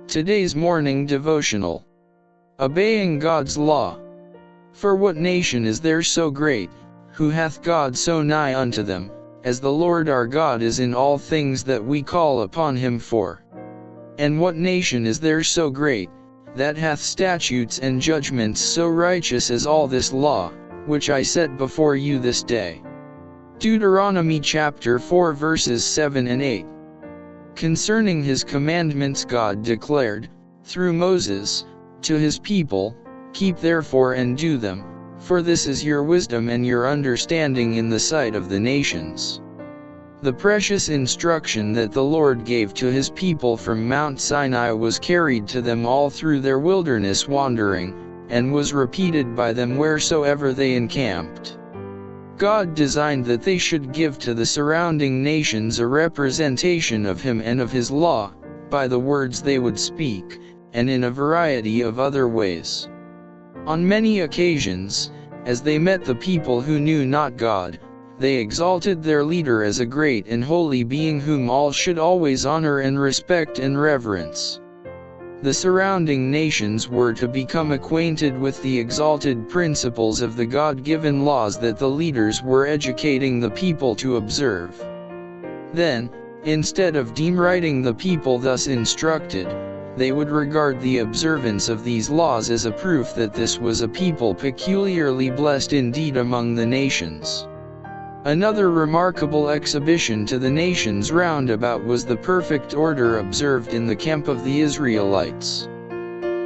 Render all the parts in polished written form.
Today's morning devotional. Obeying God's law. For what nation is there so great, who hath God so nigh unto them, as the Lord our God is in all things that we call upon him for? And what nation is there so great, that hath statutes and judgments so righteous as all this law, which I set before you this day? Deuteronomy chapter 4 verses 7 and 8. Concerning his commandments God declared, through Moses, to his people, "Keep therefore and do them, for this is your wisdom and your understanding in the sight of the nations." The precious instruction that the Lord gave to his people from Mount Sinai was carried to them all through their wilderness wandering, and was repeated by them wheresoever they encamped. God designed that they should give to the surrounding nations a representation of him and of his law, by the words they would speak, and in a variety of other ways. On many occasions, as they met the people who knew not God, they exalted their leader as a great and holy being whom all should always honor and respect and reverence. The surrounding nations were to become acquainted with the exalted principles of the God-given laws that the leaders were educating the people to observe. Then, instead of deriding the people thus instructed, they would regard the observance of these laws as a proof that this was a people peculiarly blessed indeed among the nations. Another remarkable exhibition to the nations round about was the perfect order observed in the camp of the Israelites.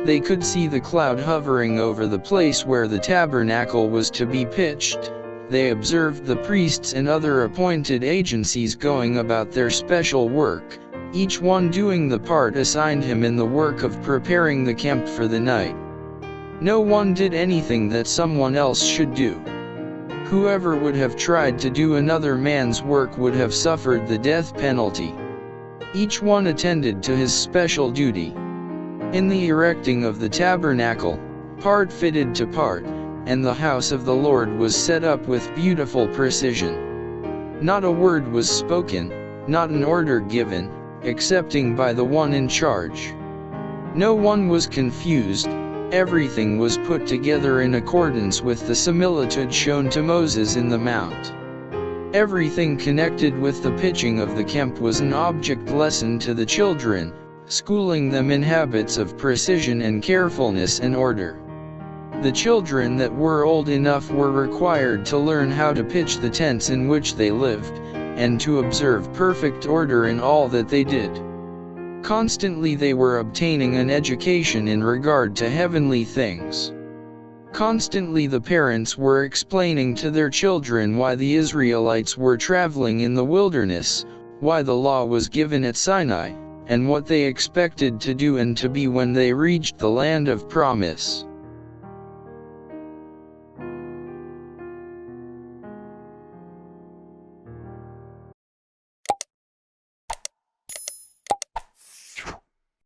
They could see the cloud hovering over the place where the tabernacle was to be pitched. They observed the priests and other appointed agencies going about their special work, each one doing the part assigned him in the work of preparing the camp for the night. No one did anything that someone else should do. Whoever would have tried to do another man's work would have suffered the death penalty. Each one attended to his special duty. In the erecting of the tabernacle, part fitted to part, and the house of the Lord was set up with beautiful precision. Not a word was spoken, not an order given, excepting by the one in charge. No one was confused. Everything was put together in accordance with the similitude shown to Moses in the mount. Everything connected with the pitching of the camp was an object lesson to the children, schooling them in habits of precision and carefulness and order. The children that were old enough were required to learn how to pitch the tents in which they lived, and to observe perfect order in all that they did. Constantly they were obtaining an education in regard to heavenly things. Constantly the parents were explaining to their children why the Israelites were traveling in the wilderness, why the law was given at Sinai, and what they expected to do and to be when they reached the land of promise.